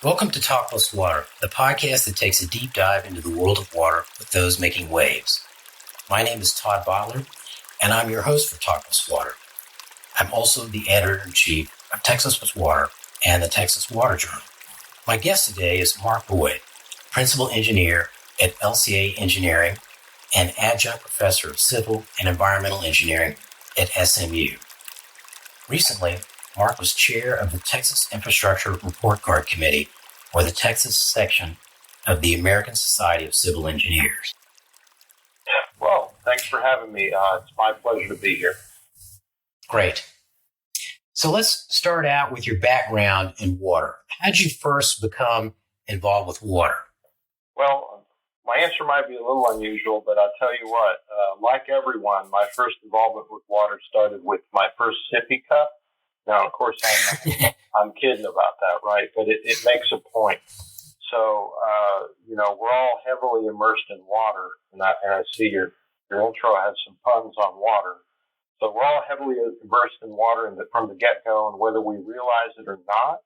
Welcome to Talk Plus Water, the podcast that takes a deep dive into the world of water with those making waves. My name is Todd Butler, and I'm your host for Talk Plus Water. I'm also the editor-in-chief of Texas Plus Water and the Texas Water Journal. My guest today is Mark Boyd, principal engineer at LCA Engineering and adjunct professor of civil and environmental engineering at SMU. Recently, Mark was chair of the Texas Infrastructure Report Card Committee for the Texas section of the American Society of Civil Engineers. Well, thanks for having me. It's my pleasure to be here. Great. So let's start out with your background in water. How did you first become involved with water? Well, my answer might be a little unusual, but I'll tell you what, like everyone, my first involvement with water started with my first sippy cup. Now, of course, I'm kidding about that, right? But it makes a point. So, we're all heavily immersed in water, and I see your intro has some puns on water. So we're all heavily immersed in water from the get-go, and whether we realize it or not,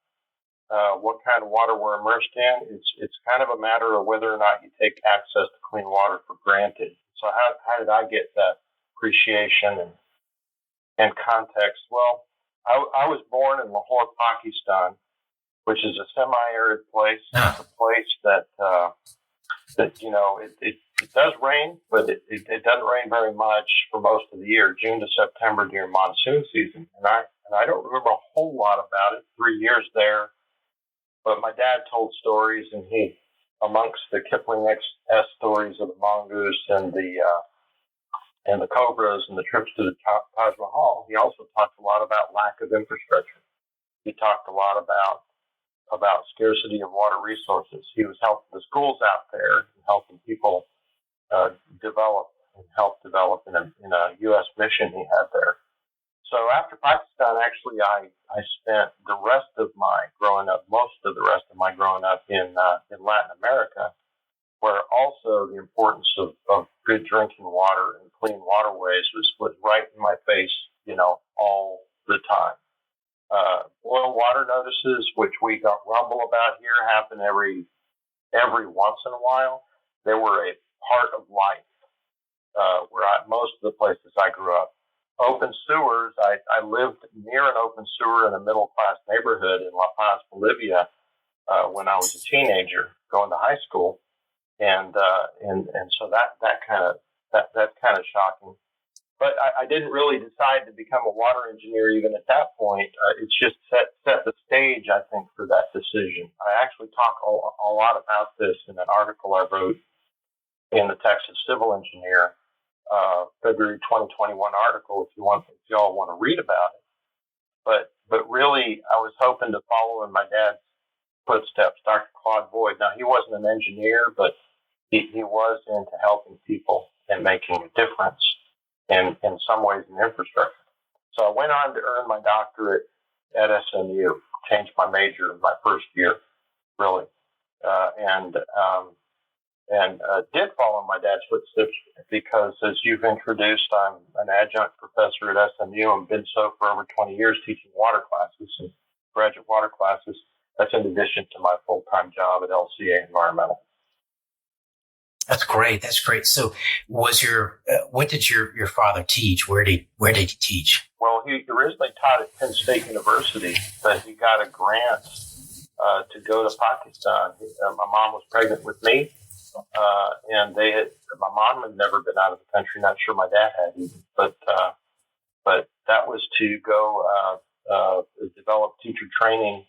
what kind of water we're immersed in, it's kind of a matter of whether or not you take access to clean water for granted. So how did I get that appreciation and context? Well, I was born in Lahore, Pakistan, which is a semi-arid place. It's a place that it does rain, but it doesn't rain very much for most of the year, June to September during monsoon season. And I don't remember a whole lot about it. 3 years there, but my dad told stories, and he, amongst the Kipling S stories of the mongoose and the cobras and the trips to the Taj Mahal, he also talked a lot about lack of infrastructure. He talked a lot about scarcity of water resources. He was helping the schools out there and helping people help develop in a U.S. mission he had there. So after Pakistan, actually, I spent most of the rest of my growing up in Latin America, where also the importance of good drinking water and clean waterways was right in my face, all the time. Boil water notices, which we got rumble about here, happen every once in a while. They were a part of life most of the places I grew up. Open sewers, I lived near an open sewer in a middle-class neighborhood in La Paz, Bolivia, when I was a teenager going to high school. And so that's kind of shocking. But I didn't really decide to become a water engineer even at that point. It's just set the stage, I think, for that decision. I actually talk a lot about this in an article I wrote in the Texas Civil Engineer, February 2021 article, if y'all want to read about it. But really, I was hoping to follow in my dad's footsteps, Dr. Claude Boyd. Now, he wasn't an engineer, but he was into helping people and making a difference in some ways in infrastructure. So I went on to earn my doctorate at SMU, changed my major in my first year, really, and did follow my dad's footsteps because, as you've introduced, I'm an adjunct professor at SMU and been so for over 20 years teaching water classes and graduate water classes. That's in addition to my full-time job at LCA Environmental. That's great. So what did your father teach? Where did he teach? Well, he originally taught at Penn State University, but he got a grant to go to Pakistan. My mom was pregnant with me, and my mom had never been out of the country. Not sure my dad had even, but that was to go develop teacher training.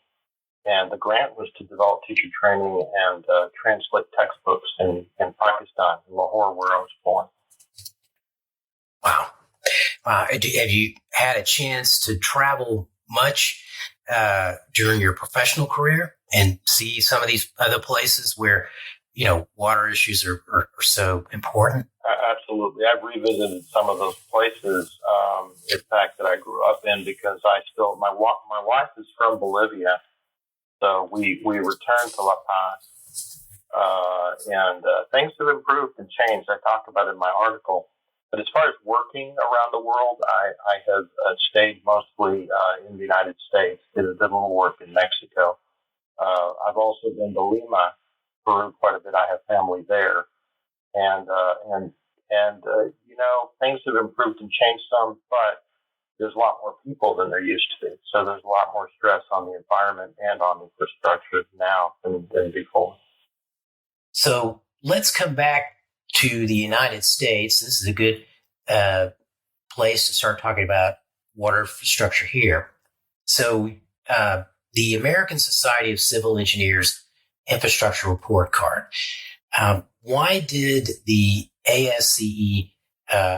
And the grant was to develop teacher training and translate textbooks in Pakistan, in Lahore, where I was born. Wow. Have you had a chance to travel much during your professional career and see some of these other places where, water issues are so important? Absolutely. I've revisited some of those places, in fact, that I grew up in, because my wife is from Bolivia. So we returned to La Paz, and things have improved and changed. I talk about it in my article. But as far as working around the world, I have stayed mostly in the United States. Did a little work in Mexico, I've also been to Lima, Peru, quite a bit. I have family there, and things have improved and changed some, but there's a lot more people than there used to be. So there's a lot more stress on the environment and on infrastructure now than before. So let's come back to the United States. This is a good place to start talking about water infrastructure here. So the American Society of Civil Engineers Infrastructure Report Card. Why did the ASCE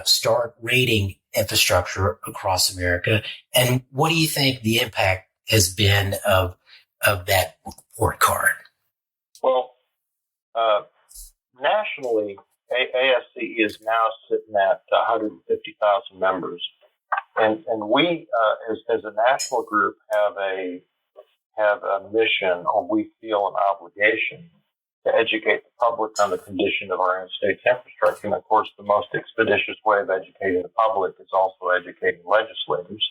start rating infrastructure across America? And what do you think the impact has been of that report card? Well, nationally, ASCE is now sitting at 150,000 members, and we, as a national group, have a mission, or we feel an obligation to educate the public on the condition of our interstate infrastructure. And of course, the most expeditious way of educating the public is also educating legislators,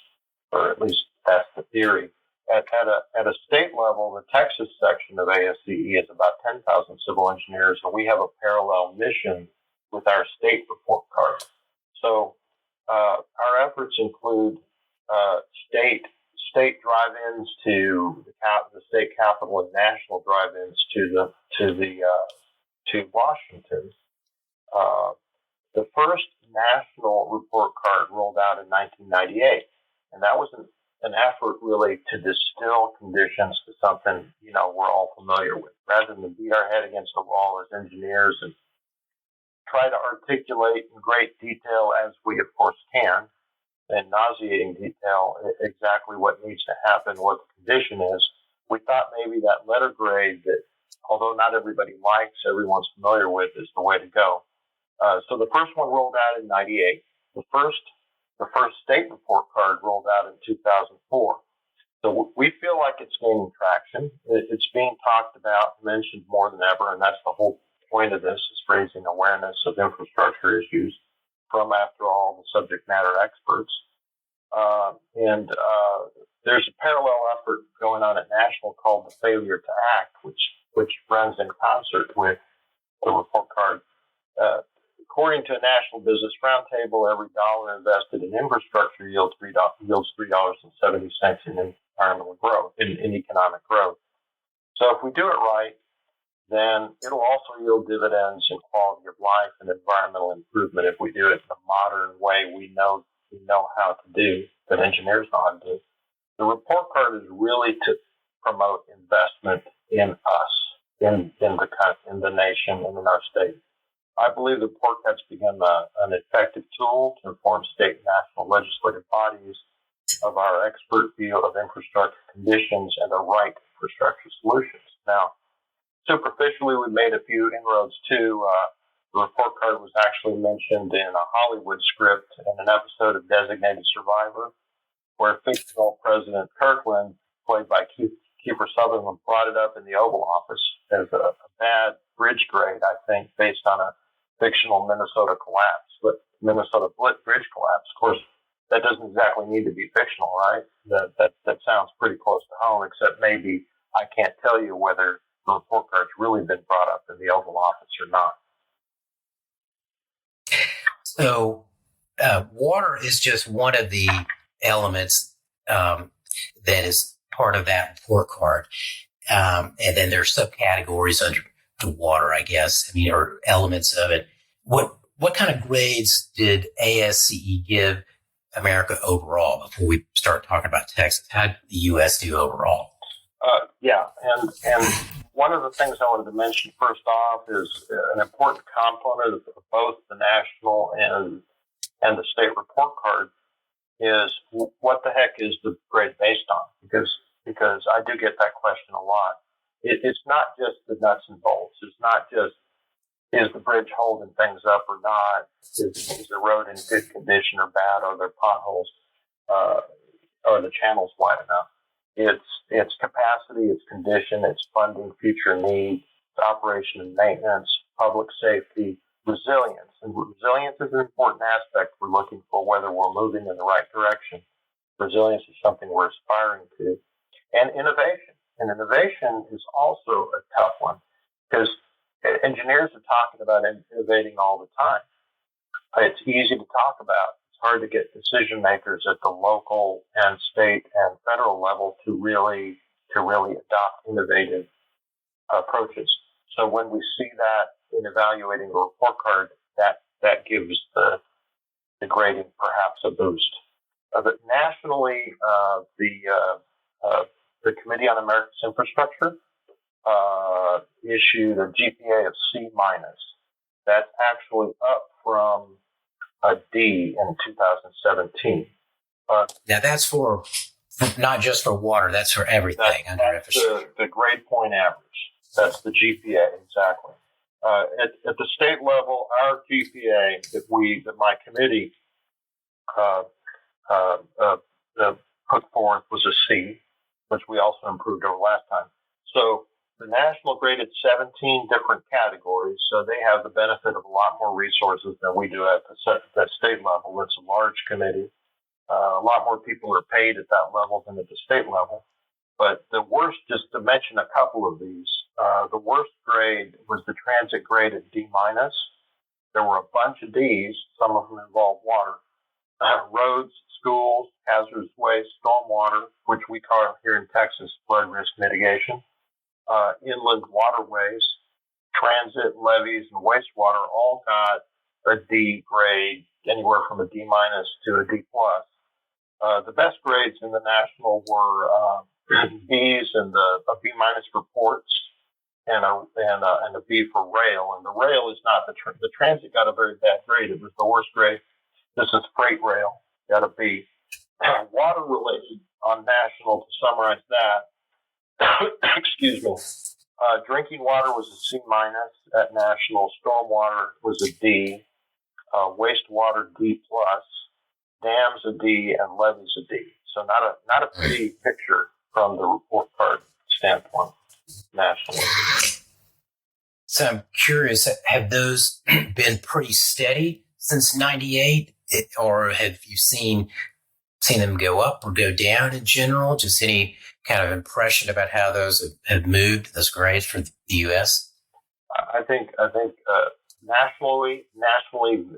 or at least that's the theory. At a state level, the Texas section of ASCE is about 10,000 civil engineers, and we have a parallel mission with our state report card. So our efforts include state drive-ins to the state capitol and national drive-ins to Washington. The first national report card rolled out in 1998, and that was an effort really to distill conditions to something we're all familiar with, rather than beat our head against the wall as engineers and try to articulate in great detail, as we of course can, in nauseating detail, exactly what needs to happen, what the condition is. We thought maybe that letter grade that, although not everybody likes, everyone's familiar with, is the way to go. So the first one rolled out in 98. The first state report card rolled out in 2004. So we feel like it's gaining traction. It's being talked about, mentioned more than ever, and that's the whole point of this, is raising awareness of infrastructure issues from, after all, the subject matter experts. And there's a parallel effort going on at national called the Failure to Act, which runs in concert with the report card. According to a National Business Roundtable, every dollar invested in infrastructure yields $3.70 in environmental growth, in economic growth. So if we do it right, then it'll also yield dividends in quality of life and environmental improvement if we do it in the modern way we know how to do, that engineers know how to do. The report card is really to promote investment in us, in the nation, and in our state. I believe the report card's become an effective tool to inform state and national legislative bodies of our expert view of infrastructure conditions and the right infrastructure solutions. Now, superficially, we made a few inroads too. The report card was actually mentioned in a Hollywood script in an episode of Designated Survivor, where fictional President Kirkland, played by Kiefer Sutherland, brought it up in the Oval Office as a bad bridge grade, I think, based on a fictional Minnesota bridge collapse. Of course, that doesn't exactly need to be fictional, right? That sounds pretty close to home, except maybe I can't tell you whether the report card's really been brought up in the Oval Office or not. So water is just one of the elements that is part of that report card. And then there's subcategories under the water, I guess, or elements of it. What kind of grades did ASCE give America overall before we start talking about Texas? How did the U.S. do overall? And one of the things I wanted to mention first off is an important component of both the national and the state report card is what the heck is the grade based on? Because I do get that question a lot. It's not just the nuts and bolts. It's not just, is the bridge holding things up or not? Is the road in good condition or bad? Are there potholes? Are the channels wide enough? It's capacity, it's condition, it's funding, future needs, operation and maintenance, public safety, resilience. And resilience is an important aspect we're looking for, whether we're moving in the right direction. Resilience is something we're aspiring to. And innovation. And innovation is also a tough one because engineers are talking about innovating all the time. It's easy to talk about. It's hard to get decision makers at the local and state and federal level to really adopt innovative approaches. So when we see that in evaluating a report card, that gives the grading perhaps a boost. But nationally, the Committee on America's Infrastructure issued a GPA of C minus. That's actually up from a D in 2017. Now that's for not just for water, that's for everything under infrastructure. The grade point average. That's the GPA, exactly. At the state level, our GPA that my committee put forth was a C, which we also improved over last time. So the national graded 17 different categories, so they have the benefit of a lot more resources than we do at the state level. It's a large committee. A lot more people are paid at that level than at the state level. But the worst, just to mention a couple of these, the worst grade was the transit grade at D minus. There were a bunch of Ds, some of them involved water. Roads, schools, hazardous waste, stormwater, which we call here in Texas flood risk mitigation, inland waterways, transit, levees, and wastewater all got a D grade, anywhere from a D minus to a D plus. The best grades in the national were Bs and a B minus for ports and a B for rail. And the rail is not the transit got a very bad grade. It was the worst grade. This is freight rail, got a B. Water related on national, to summarize that, excuse me, drinking water was a C minus at national, stormwater was a D, wastewater D plus, dams a D, and levees a D. So not a pretty picture from the report card standpoint nationally. So I'm curious, have those been pretty steady since '98, or have you seen them go up or go down in general? Just any kind of impression about how those have moved, those grades for the U.S.? I think nationally,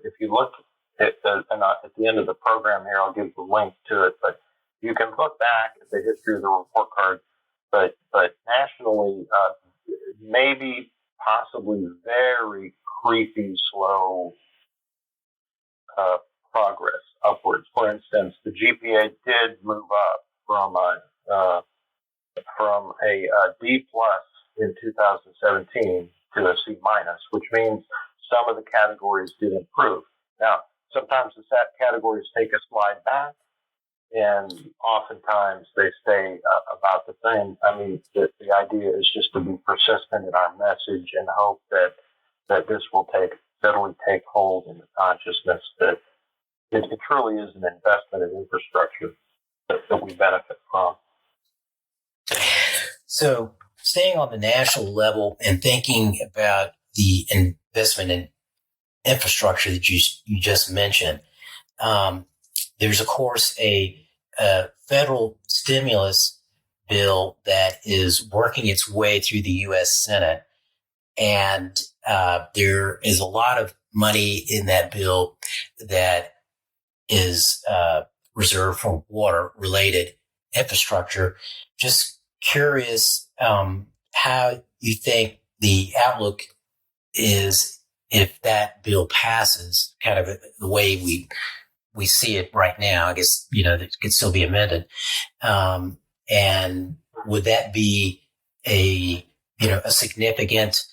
if you look at the end of the program here, I'll give the link to it, but you can look back at the history of the report card. But nationally, maybe possibly very creepy, slow progress upwards. For instance, the GPA did move up from a D plus in 2017 to a C minus, which means some of the categories did improve. Now, sometimes the categories take a slide back, and oftentimes they stay about the same. I mean, the idea is just to be persistent in our message and hope that this will steadily take hold in the consciousness that it truly is an investment in infrastructure that we benefit from. So staying on the national level and thinking about the investment in infrastructure that you just mentioned, there's, of course, a federal stimulus bill that is working its way through the U.S. Senate. And there is a lot of money in that bill that is reserved for water-related infrastructure. Just curious how you think the outlook is if that bill passes, kind of the way we see it right now. I guess, that could still be amended. And would that be a significant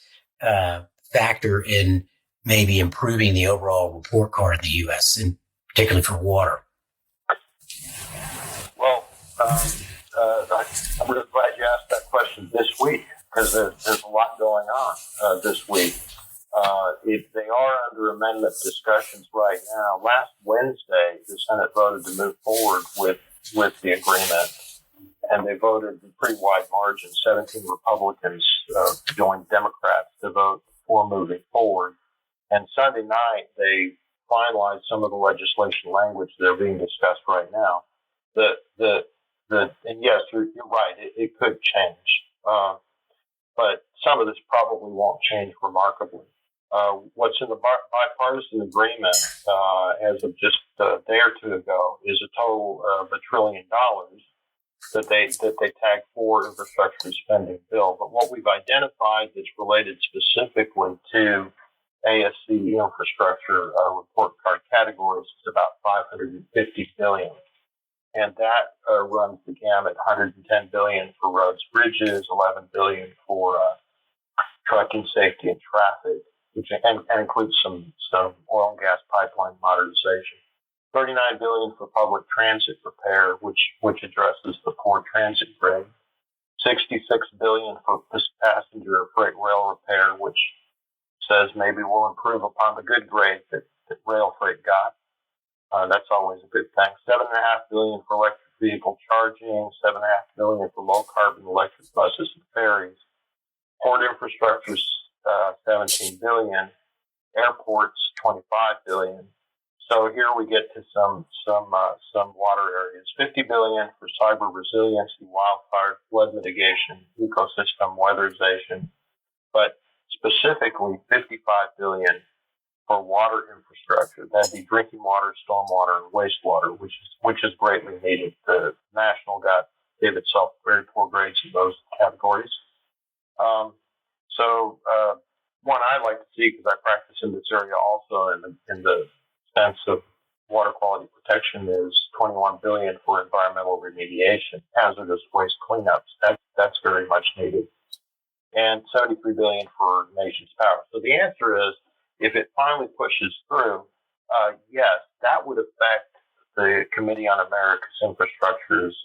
factor in maybe improving the overall report card in the U.S., and particularly for water? Well, I'm really glad you asked that question this week, because there's a lot going on this week. They are under amendment discussions right now. Last Wednesday, the Senate voted to move forward with the agreement, and they voted in pretty wide margin. 17 Republicans joined Democrats to vote for moving forward. And Sunday night, they finalized some of the legislation language that are being discussed right now. The and yes, you're right. It could change, but some of this probably won't change remarkably. What's in the bipartisan agreement as of just a day or two ago is a total of $1 trillion that they tagged for infrastructure spending bill. But what we've identified that's related specifically to ASC infrastructure report card categories is about $550 billion. And that runs the gamut: $110 billion for roads, bridges, $11 billion for trucking safety and traffic, which and includes some oil and gas pipeline modernization. $39 billion for public transit repair, which addresses the poor transit grid. $66 billion for passenger freight rail repair, which says maybe we'll improve upon the good grade that rail freight got. That's always a good thing. $7.5 billion for electric vehicle charging, $7.5 billion for low carbon electric buses and ferries. Port infrastructure, $17 billion. Airports, $25 billion. So here we get to some water areas. $50 billion for cyber resiliency, wildfire, flood mitigation, ecosystem weatherization, but specifically $55 billion for water infrastructure. That'd be drinking water, stormwater, and wastewater, which is greatly needed. The national gave itself very poor grades in those categories. One I like to see, because I practice in this area also in the sense of water quality protection, is $21 billion for environmental remediation, hazardous waste cleanups. That's very much needed, and $73 billion for nation's power. So the answer is, if it finally pushes through, yes, that would affect the Committee on America's Infrastructure's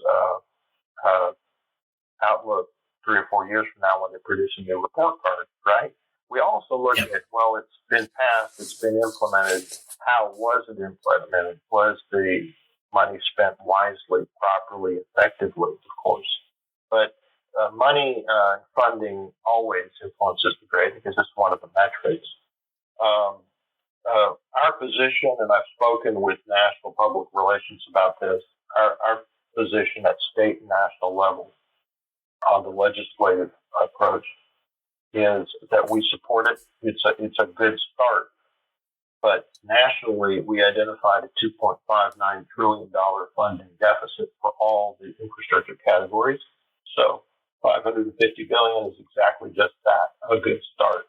outlook 3 or 4 years from now when they're producing their report card, right? We also look at, well, it's been passed, it's been implemented. How was it implemented? Was the money spent wisely, properly, effectively, of course? But money funding always influences the grade because it's one of the metrics. Our position, and I've spoken with national public relations about this, our position at state and national level on the legislative approach is that we support it. It's a good start. But nationally, we identified a $2.59 trillion funding deficit for all the infrastructure categories. So $550 billion is exactly just that, a good start.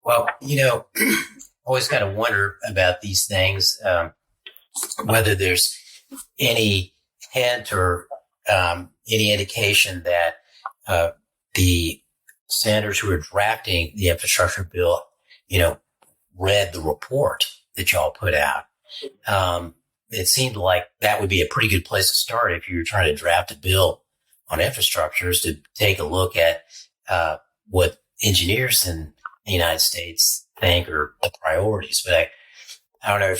Well, always kind of wonder about these things, whether there's any hint or any indication that the senators who are drafting the infrastructure bill, read the report that y'all put out. It seemed like that would be a pretty good place to start if you were trying to draft a bill on infrastructures, to take a look at what engineers in the United States think are the priorities. But I don't know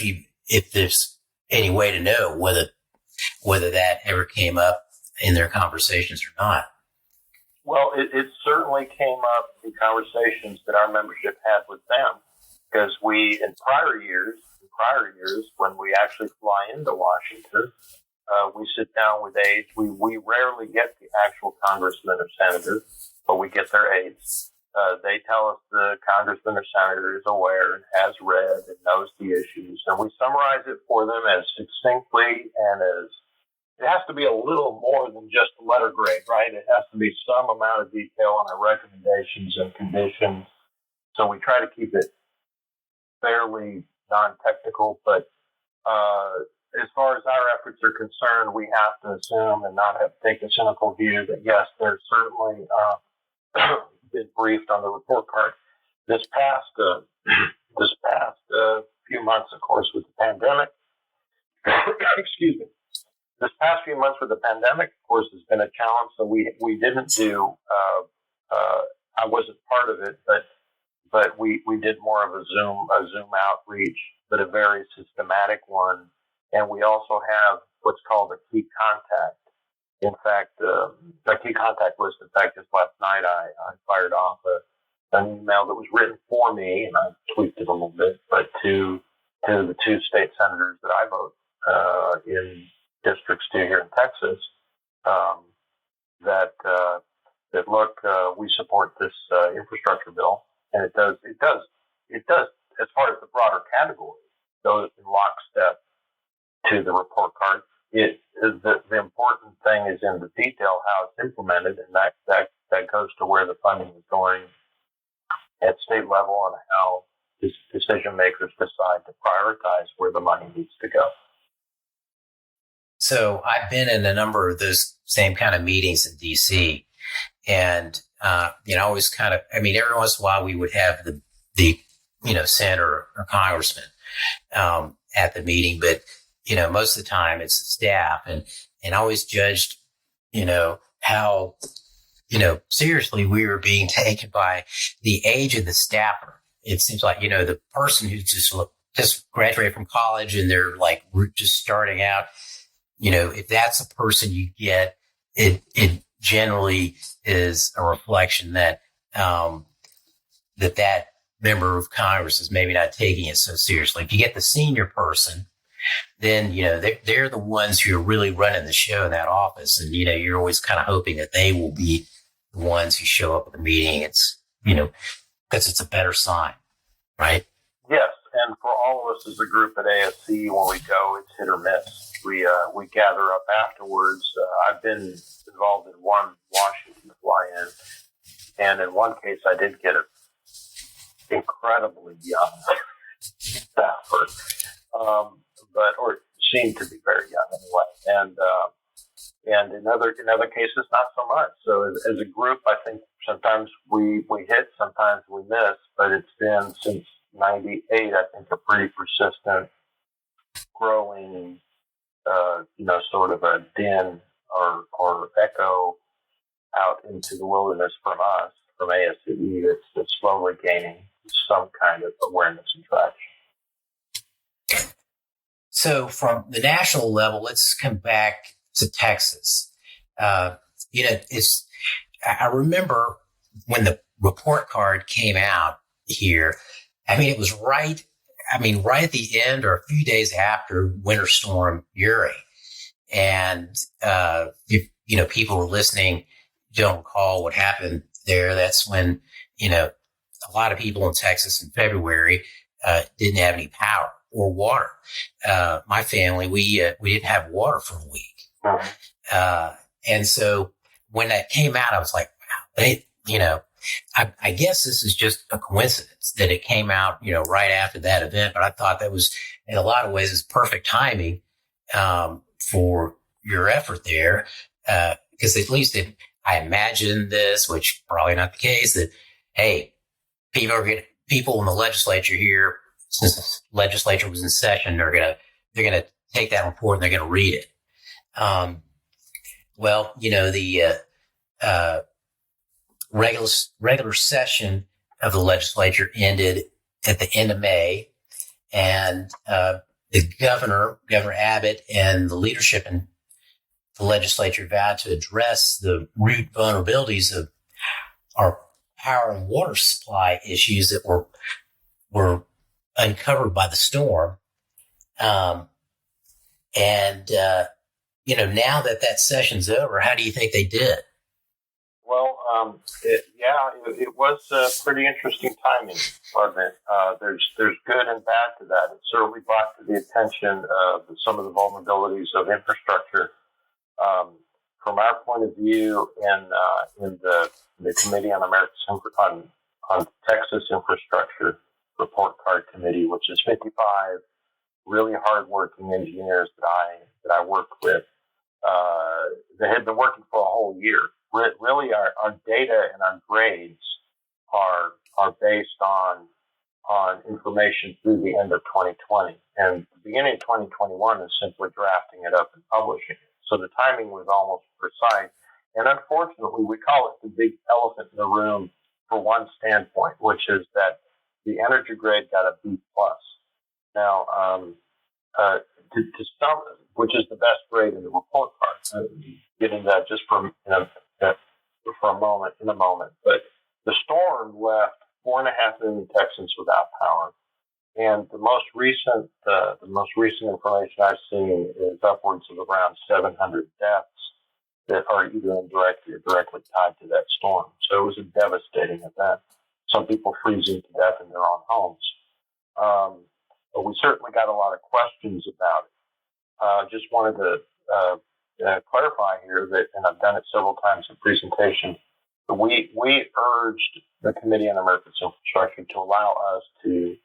if there's any way to know whether that ever came up in their conversations or not. Well, it certainly came up in conversations that our membership had with them, because in prior years, when we actually fly into Washington, we sit down with aides. We rarely get the actual congressman or senator, but we get their aides. They tell us the congressman or senator is aware and has read and knows the issues, and we summarize it for them as succinctly and as it has to be a little more than just a letter grade, right? It has to be some amount of detail on our recommendations and conditions. So we try to keep it fairly non-technical, but as far as our efforts are concerned, we have to assume and not have to take a cynical view that, yes, there's certainly been briefed on the report card. This past few months, of course, with the pandemic, excuse me, this past few months with the pandemic, of course, has been a challenge. So we didn't do, I wasn't part of it, but we did more of a Zoom outreach, but a very systematic one. And we also have what's called a key contact. In fact, a key contact list. In fact, just last night I fired off an email that was written for me, and I tweaked it a little bit, but to the 2 state senators that I vote in districts too here in Texas that look, we support this infrastructure bill, and it does as far as the broader category goes in lockstep to the report card. It is the important thing is in the detail how it's implemented, and that goes to where the funding is going at state level and how decision makers decide to prioritize where the money needs to go. So I've been in a number of those same kind of meetings in DC, and always kind of, every once in a while we would have the senator or congressman at the meeting, but most of the time it's the staff, and always judged how seriously we were being taken by the age of the staffer. It seems like the person who just graduated from college and they're like just starting out. If that's a person you get, it generally is a reflection that that member of Congress is maybe not taking it so seriously. If you get the senior person, then they're the ones who are really running the show in that office, and you're always kind of hoping that they will be the ones who show up at the meeting. It's because it's a better sign, right? Yes, and for all of us as a group at ASC, when we go, it's hit or miss. We gather up afterwards. I've been involved in one Washington fly-in, and in one case, I did get an incredibly young staffer, or seemed to be very young anyway, and in other cases, not so much. So as a group, I think sometimes we hit, sometimes we miss, but it's been since '98, I think, a pretty persistent, growing, sort of a din or echo out into the wilderness from us, from ASCE, that's slowly gaining some kind of awareness and traction. So from the national level, let's come back to Texas. I remember when the report card came out here, it was right at the end or a few days after Winter Storm Uri. And, if, people were listening, don't recall what happened there. That's when, a lot of people in Texas in February, didn't have any power or water. My family, we didn't have water for a week. And so when that came out, I was like, wow, I guess this is just a coincidence that it came out, right after that event. But I thought that was, in a lot of ways, is perfect timing for your effort there, because at least I imagine this, which probably not the case, that hey, people in the legislature here, since the legislature was in session, they're gonna take that report and they're gonna read it. The regular session of the legislature ended at the end of May, and the Governor Abbott, and the leadership in the legislature vowed to address the root vulnerabilities of our power and water supply issues that were uncovered by the storm. Now that session's over, how do you think they did? Well, it was pretty interesting timing, wasn't it? There's good and bad to that. It certainly brought to the attention of some of the vulnerabilities of infrastructure. From our point of view, in the Committee on Texas Infrastructure Report Card Committee, which is 55 really hardworking engineers that I work with, they had been working for a whole year. Really, our data and our grades are based on information through the end of 2020, and the beginning of 2021 is simply drafting it up and publishing it. So the timing was almost precise, and unfortunately, we call it the big elephant in the room for one standpoint, which is that the energy grade got a B plus. Now, to some, which is the best grade in the report card. Getting that just for a moment, but the storm left 4.5 million Texans without power. And the most recent information I've seen is upwards of around 700 deaths that are either indirectly or directly tied to that storm. So it was a devastating event. Some people freezing to death in their own homes. But we certainly got a lot of questions about it. Just wanted to clarify here that, and I've done it several times in presentations, we urged the Committee on Emergency Infrastructure to allow us to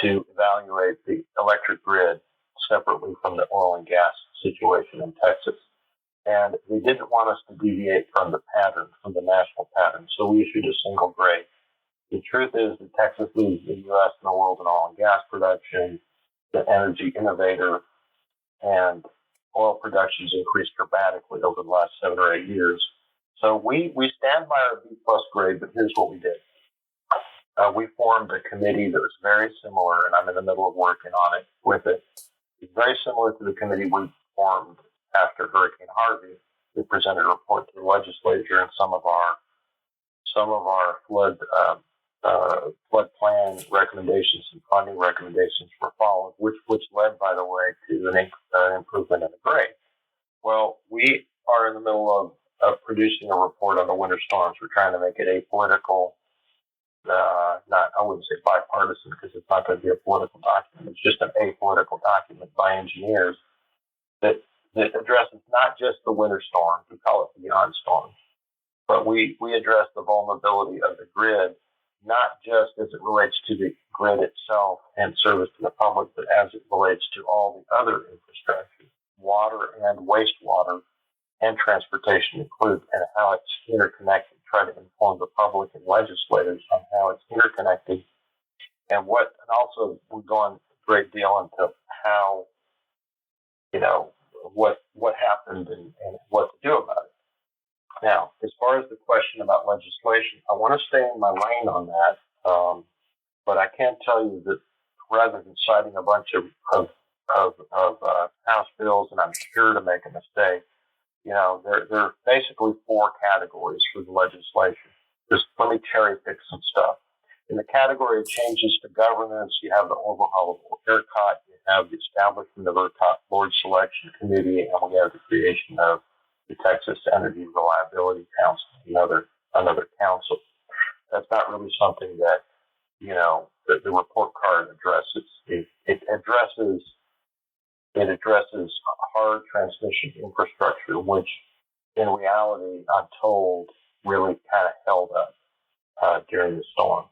evaluate the electric grid separately from the oil and gas situation in Texas. And they didn't want us to deviate from the pattern, from the national pattern, so we issued a single grade. The truth is that Texas leads the U.S. and the world in oil and gas production, the energy innovator, and oil production has increased dramatically over the last 7 or 8 years. So we stand by our B+ grade, but here's what we did. We formed a committee that was very similar, and I'm in the middle of working on it with it. It's very similar to the committee we formed after Hurricane Harvey. We presented a report to the legislature, and some of our flood plan recommendations and funding recommendations were followed, which led, by the way, to an improvement in the grade. Well, we are in the middle of producing a report on the winter storms. We're trying to make it apolitical. I wouldn't say bipartisan because it's not going to be a political document. It's just an apolitical document by engineers that addresses not just the winter storm, we call it beyond storms, but we address the vulnerability of the grid, not just as it relates to the grid itself and service to the public, but as it relates to all the other infrastructure, water and wastewater and transportation included, and how it's interconnected. Try to inform the public and legislators on how it's interconnected, and also we're going a great deal into how, what happened and what to do about it. Now, as far as the question about legislation, I want to stay in my lane on that, but I can tell you that rather than citing a bunch of House bills, and I'm sure to make a mistake, there are basically 4 categories for the legislation. Just let me cherry pick some stuff. In the category of changes to governance, you have the overhaul of ERCOT, you have the establishment of ERCOT Board Selection Committee, and we have the creation of the Texas Energy Reliability Council, another council. That's not really something that, the report card addresses. It addresses hard transmission infrastructure, which in reality, I'm told, really kind of held up during the storm.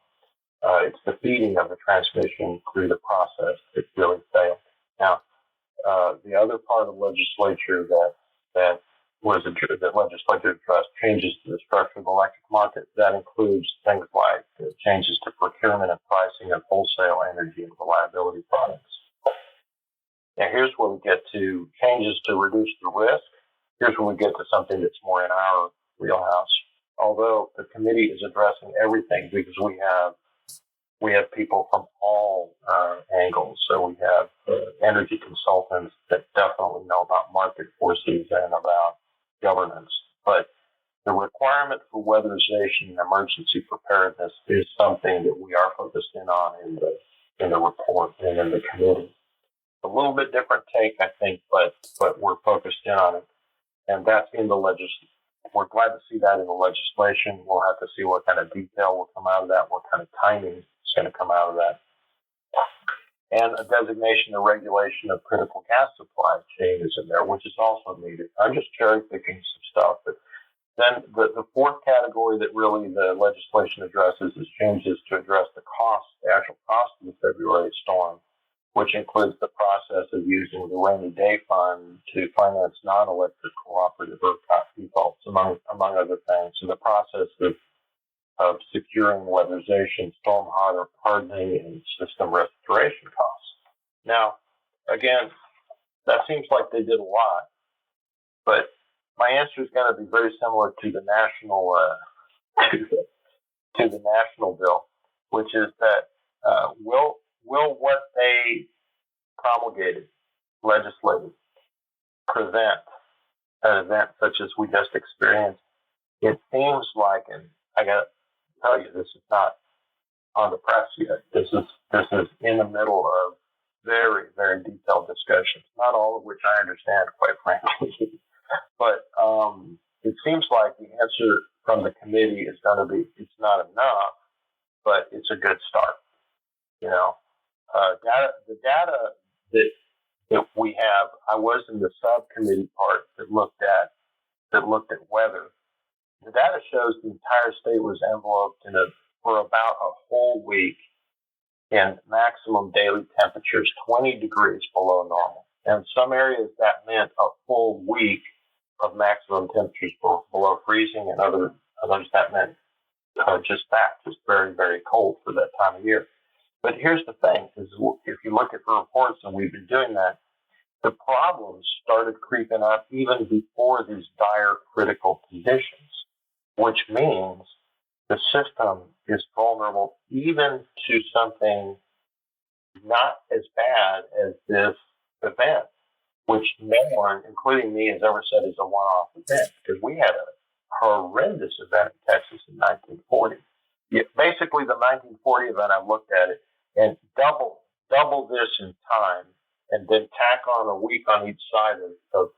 It's the feeding of the transmission through the process that really failed. Now, the other part of the legislature that legislature addressed changes to the structure of the electric market. That includes things like changes to procurement and pricing of wholesale energy and reliability products. Now, here's where we get to changes to reduce the risk. Here's where we get to something that's more in our wheelhouse. Although the committee is addressing everything because we have people from all angles. So we have energy consultants that definitely know about market forces and about governance. But the requirement for weatherization and emergency preparedness is something that we are focused in on in the report and in the committee. A little bit different take, I think, but we're focused in on it. And that's in the legislation. We're glad to see that in the legislation. We'll have to see what kind of detail will come out of that, what kind of timing is going to come out of that. And a designation and regulation of critical gas supply chain is in there, which is also needed. I'm just cherry picking some stuff. But then the 4th category that really the legislation addresses is changes to address the actual cost of the February storm, which includes the process of using the rainy day fund to finance non-electric cooperative ERCOT defaults, among other things. So the process of securing weatherization, storm hardening, and system restoration costs. Now, again, that seems like they did a lot, but my answer is going to be very similar to the national to the national bill, which is that will what they promulgated, legislated, prevent an event such as we just experienced? It seems like, and I got to tell you, this is not on the press yet. This is in the middle of very, very detailed discussions, not all of which I understand, quite frankly. But it seems like the answer from the committee is going to be it's not enough, but it's a good start. You know, the data that we have. I was in the subcommittee part that looked at weather. The data shows the entire state was enveloped for about a whole week in maximum daily temperatures 20 degrees below normal. And in some areas that meant a full week of maximum temperatures below freezing, and others that meant just very, very cold for that time of year. But here's the thing, is if you look at the reports, and we've been doing that, the problems started creeping up even before these dire critical conditions, which means the system is vulnerable even to something not as bad as this event, which no one, including me, has ever said is a one-off event, because we had a horrendous event in Texas in 1940. Basically, the 1940 event, I looked at it, and double this in time, and then tack on a week on each side of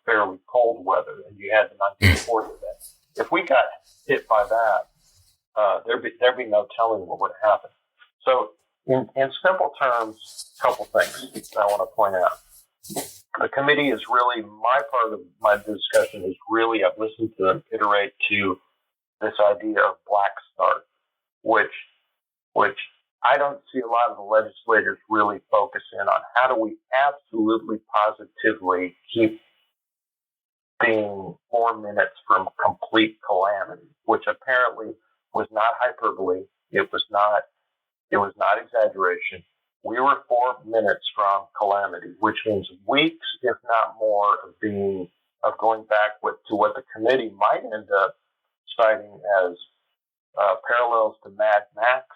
fairly cold weather, and you had the 1940 event. If we got hit by that, there'd be no telling what would happen. So, in simple terms, a couple things that I want to point out. The committee is really, my part of my discussion is really, I've listened to them iterate to this idea of black start, which I don't see a lot of the legislators really focus in on. How do we absolutely positively keep being 4 minutes from complete calamity, which apparently was not hyperbole. It was not exaggeration. We were 4 minutes from calamity, which means weeks, if not more, of going back to what the committee might end up citing as parallels to Mad Max,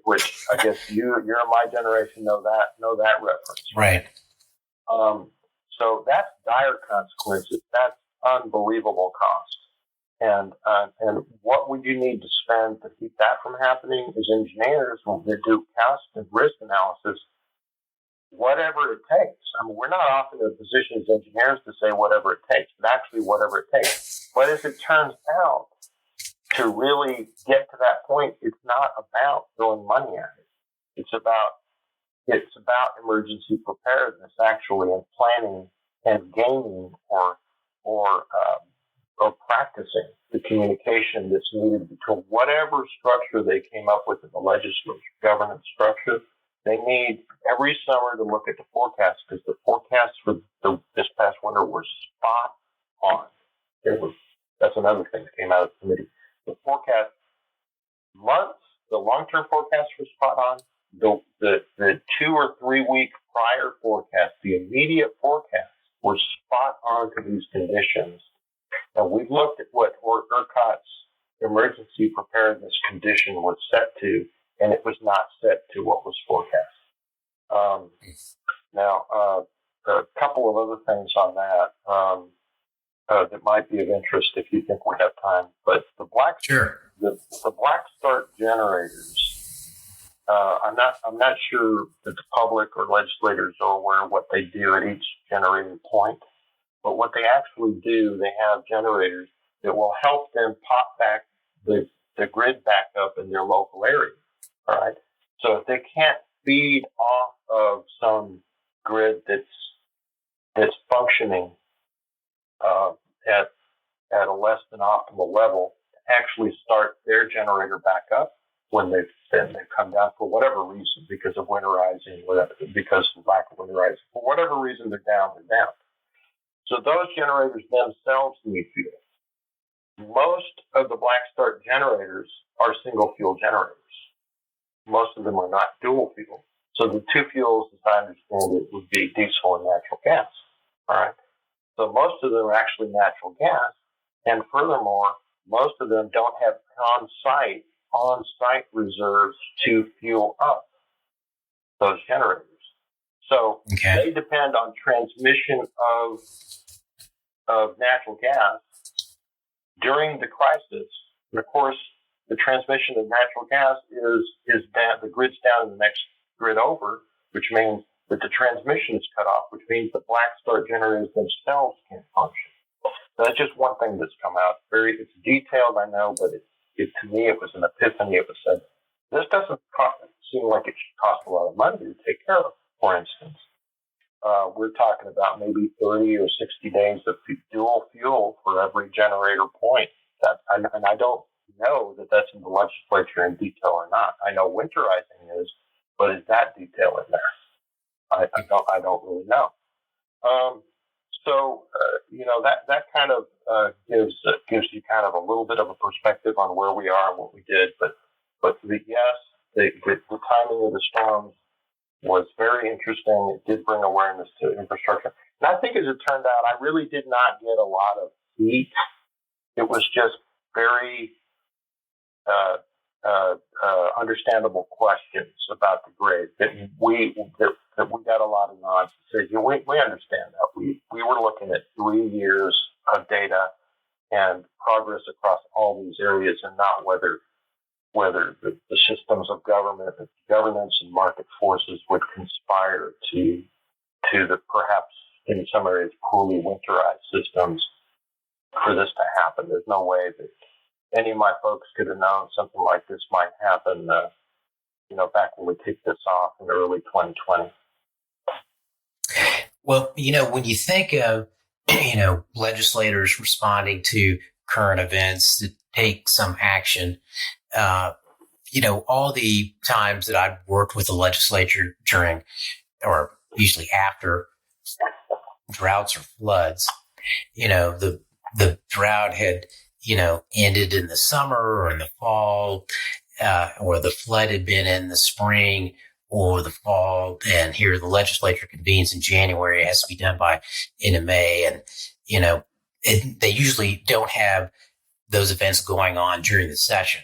which I guess you're my generation know that reference, right? So that's dire consequences. That's unbelievable cost. And what would you need to spend to keep that from happening is engineers, when they do cost and risk analysis, whatever it takes. I mean, we're not often in a position as engineers to say whatever it takes, but actually whatever it takes. But as it turns out, to really get to that point, it's not about throwing money at it. It's about emergency preparedness, actually, and planning and gaming or practicing the communication that's needed between whatever structure they came up with in the legislature, governance structure. They need every summer to look at the forecast, because the forecasts for this past winter were spot on. That's another thing that came out of the committee. The forecast months, the long-term forecasts were spot on. The 2 or 3 week prior forecast, the immediate forecasts were spot on to these conditions. And we looked at what ERCOT's emergency preparedness condition was set to, and it was not set to what was forecast. Now, a couple of other things on that that might be of interest if you think we have time. But the black start generators. I'm not sure that the public or legislators are aware of what they do at each generating point. But what they actually do, they have generators that will help them pop back the grid back up in their local area. All right. So if they can't feed off of some grid that's functioning at a less than optimal level, actually start their generator back up when they've come down for whatever reason, because of winterizing, because of lack of winterizing, for whatever reason they're down. So those generators themselves need fuel. Most of the black start generators are single fuel generators. Most of them are not dual fuel. So the two fuels, as I understand it, would be diesel and natural gas. All right. So most of them are actually natural gas. And furthermore, most of them don't have on-site reserves to fuel up those generators. So They depend on transmission of natural gas during the crisis. And of course, the transmission of natural gas is down, the grid's down in the next grid over, which means that the transmission is cut off, which means the black start generators themselves can't function. So that's just one thing that's come out. It's detailed, I know, but to me, it was an epiphany. It was said, this doesn't seem like it should cost a lot of money to take care of, for instance. We're talking about maybe 30 or 60 days of dual fuel for every generator point. And I don't know that that's in the legislature in detail or not. I know winterizing is, but is that detail in there? I don't really know. That kind of gives you kind of a little bit of a perspective on where we are and what we did. But the timing of the storms was very interesting. It did bring awareness to infrastructure. And I think as it turned out, I really did not get a lot of heat. It was just very understandable questions about the grid that we got a lot of nods to say, we understand that. We were looking at 3 years of data and progress across all these areas, and not whether the systems of governance and market forces would conspire to the perhaps in some areas poorly winterized systems for this to happen. There's no way that any of my folks could have known something like this might happen, back when we kicked this off in early 2020. Well, when you think of, legislators responding to current events to take some action, all the times that I've worked with the legislature during, or usually after, droughts or floods, the drought had, ended in the summer or in the fall, or the flood had been in the spring or the fall. And here the legislature convenes in January. It has to be done by end of May. And, they usually don't have those events going on during the session.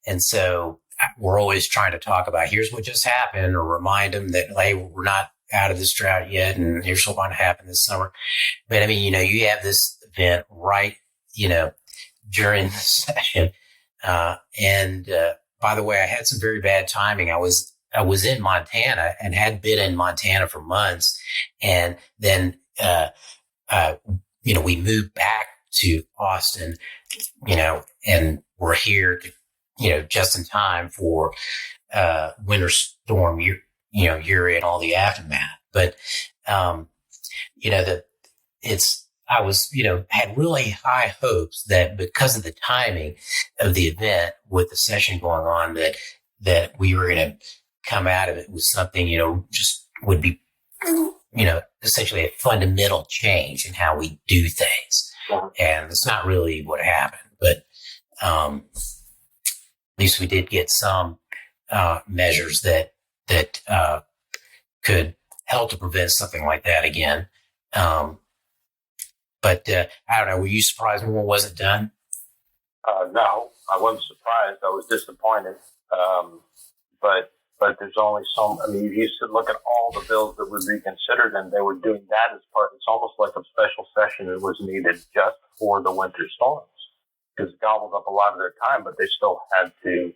And so we're always trying to talk about, here's what just happened, or remind them that, hey, we're not out of this drought yet, and here's what's going to happen this summer. But I mean, you have this event right, during the session. And by the way, I had some very bad timing. I was in Montana and had been in Montana for months. And then, we moved back to Austin, and we're here to, just in time for, Winter Storm, Uri and all the aftermath. But, I was, had really high hopes that because of the timing of the event with the session going on, that we were going to come out of it with something, just would be, essentially a fundamental change in how we do things. And it's not really what happened, but at least we did get some measures that could help to prevent something like that again. But I don't know, were you surprised more wasn't done? No, I wasn't surprised. I was disappointed. But there's only you used to look at all the bills that would be considered, and they were doing that as part. It's almost like a special session that was needed just for the winter storms, because it gobbled up a lot of their time, but they still had to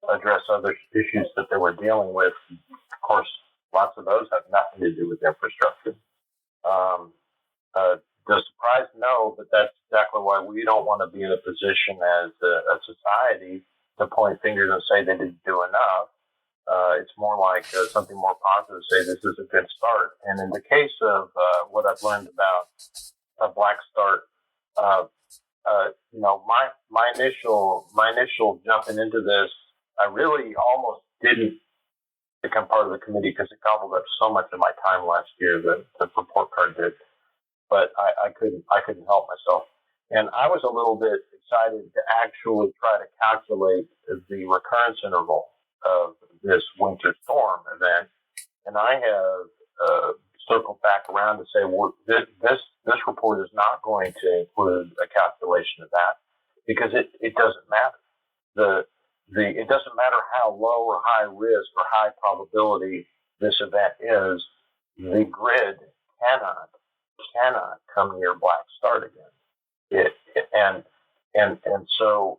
address other issues that they were dealing with. Of course, lots of those have nothing to do with infrastructure. The surprise, no, but that's exactly why we don't want to be in a position as a society to point fingers and say they didn't do enough. It's more like something more positive, say this is a good start. And in the case of what I've learned about a black start, my initial jumping into this, I really almost didn't become part of the committee because it gobbled up so much of my time last year, the report card did. But I couldn't help myself. And I was a little bit excited to actually try to calculate the recurrence interval of this winter storm event. And I have circled back around to say, well, this report is not going to include a calculation of that because it doesn't matter. It doesn't matter how low or high risk or high probability this event is. The grid cannot come near black start again. So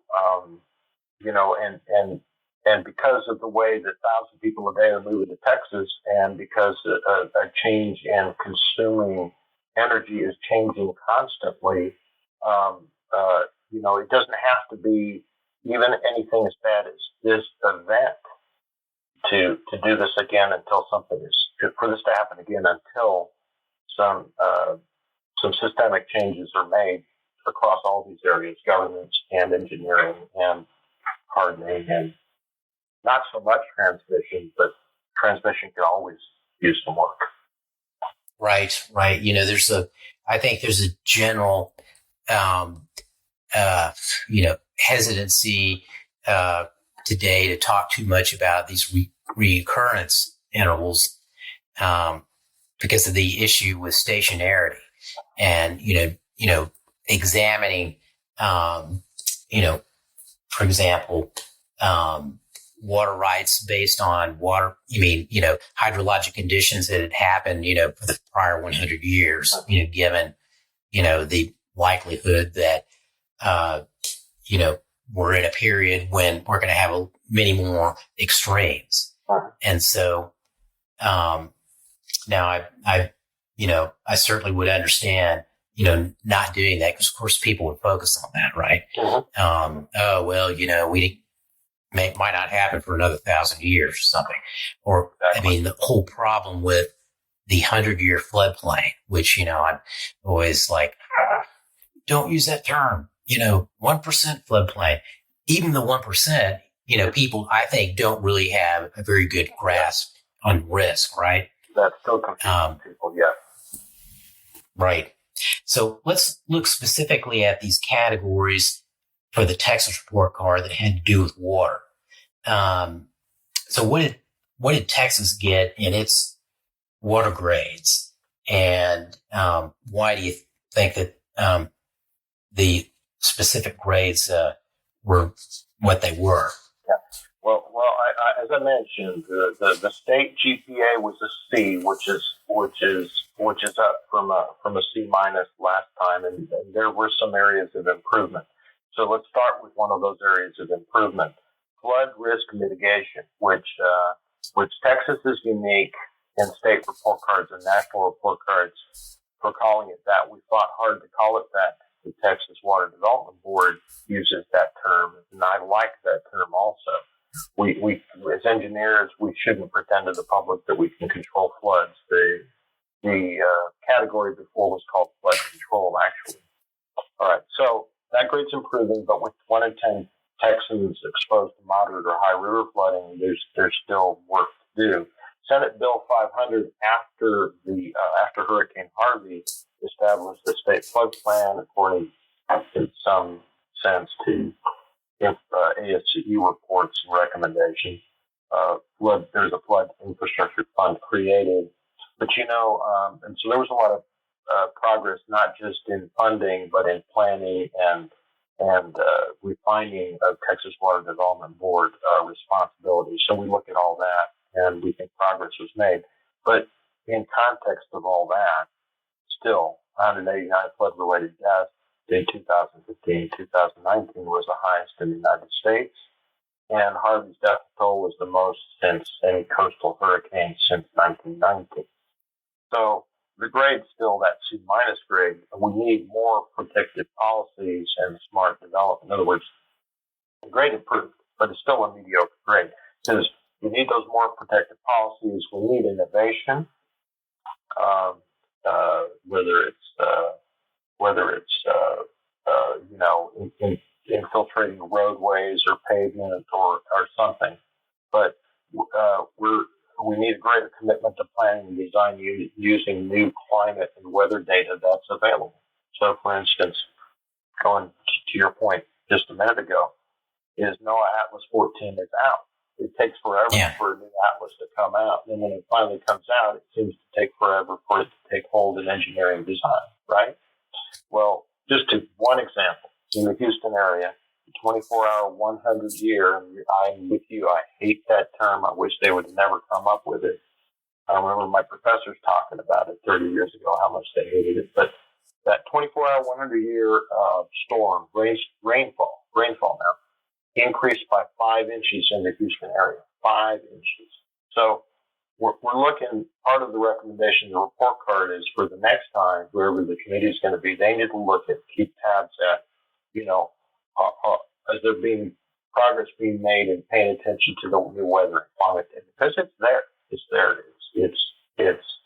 and because of the way that 1,000 people a day are moving to Texas, and because a change in consuming energy is changing constantly, it doesn't have to be even anything as bad as this event to do this again until something is for this to happen again until some systemic changes are made across all these areas, governance and engineering and hardening, and not so much transmission, but transmission could always use some work. Right. I think there's a general, hesitancy today to talk too much about these reoccurrence intervals because of the issue with stationarity and, examining, for example, water rights based on hydrologic conditions that had happened, for the prior 100 years, given, the likelihood that, we're in a period when we're going to have many more extremes. And so, now I certainly would understand, not doing that because of course people would focus on that, right? Might not happen for another 1,000 years or something. Or, exactly. The whole problem with the 100-year floodplain, which, I'm always like, don't use that term, 1% floodplain. Even the 1%, people, I think, don't really have a very good grasp on risk, right? That's still confusing people, yeah. Right. So let's look specifically at these categories for the Texas report card that had to do with water. So what did Texas get in its water grades, and why do you think that the specific grades were what they were? Yeah. Well, as I mentioned, the state GPA was a C, which is up from a C minus last time, and there were some areas of improvement. So let's start with one of those areas of improvement: flood risk mitigation, which Texas is unique in state report cards and national report cards for calling it that. We fought hard to call it that. The Texas Water Development Board uses that term, and I like that term also. We as engineers, we shouldn't pretend to the public that we can control floods. The category before was called flood control, actually. All right, so that grade's improving, but with 1 in 10 Texans exposed to moderate or high river flooding, there's still work to do. Senate Bill 500 after Hurricane Harvey established the state flood plan according, in some sense, to ASCE reports and recommendations. There's a flood infrastructure fund created, but and so there was a lot of progress, not just in funding, but in planning and refining of Texas Water Development Board responsibilities. So we look at all that, and we think progress was made. But in context of all that, still, 189 flood-related deaths in 2015. 2019 was the highest in the United States, and Harvey's death toll was the most since any coastal hurricane since 1990. So the grade's still that C minus grade. We need more protective policies and smart development. In other words, the grade improved, but it's still a mediocre grade. Because we need those more protective policies. We need innovation, whether it's infiltrating roadways or pavement or something. But we need a greater commitment to planning and design using new climate and weather data that's available. So, for instance, going to your point just a minute ago, is NOAA Atlas 14 is out. It takes forever for a new atlas to come out. And when it finally comes out, it seems to take forever for it to take hold in engineering design, right? Well, just to one example, in the Houston area, 24-hour, 100-year, I'm with you. I hate that term. I wish they would never come up with it. I remember my professors talking about it 30 years ago, how much they hated it. But that 24-hour, 100-year storm, rainfall now, increased by 5 inches in the Houston area. 5 inches. So we're looking, part of the recommendation in the report card is for the next time, wherever the committee is going to be, they need to look at, keep tabs at, as there being progress being made and paying attention to the new weather and climate data, because it's there. It's there.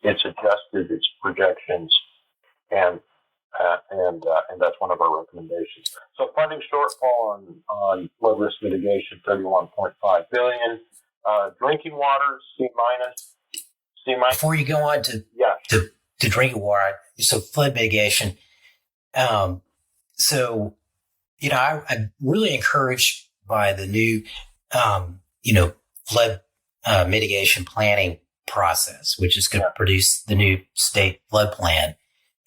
It's adjusted, its projections, and that's one of our recommendations. So funding shortfall on flood risk mitigation, $31.5 billion. Drinking water, C minus. Before you go on to drinking water, so flood mitigation. I'm really encouraged by the new, flood mitigation planning process, which is going to produce the new state flood plan.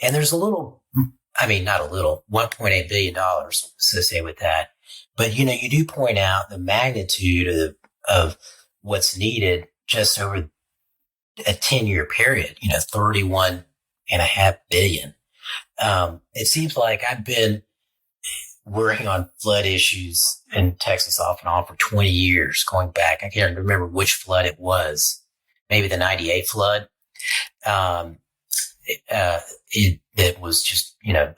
And there's $1.8 billion associated with that. But, you do point out the magnitude of what's needed just over a 10-year period, $31.5 billion. It seems like I've been working on flood issues in Texas off and on for 20 years, going back. I can't remember which flood it was, maybe the 98 flood. It was just,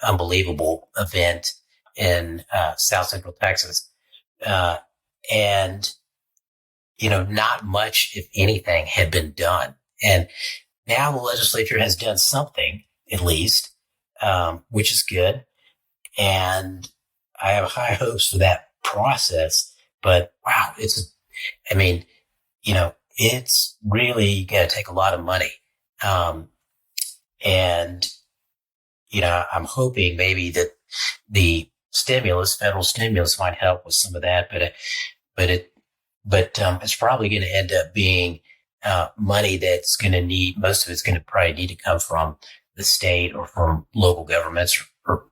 unbelievable event in South Central Texas. Not much, if anything, had been done. And now the legislature has done something, at least, which is good. And I have high hopes for that process. But wow, it's really going to take a lot of money. I'm hoping maybe that the federal stimulus might help with some of that, but it's probably going to end up being money that's going to need, most of it's going to probably need to come from the state or from local governments or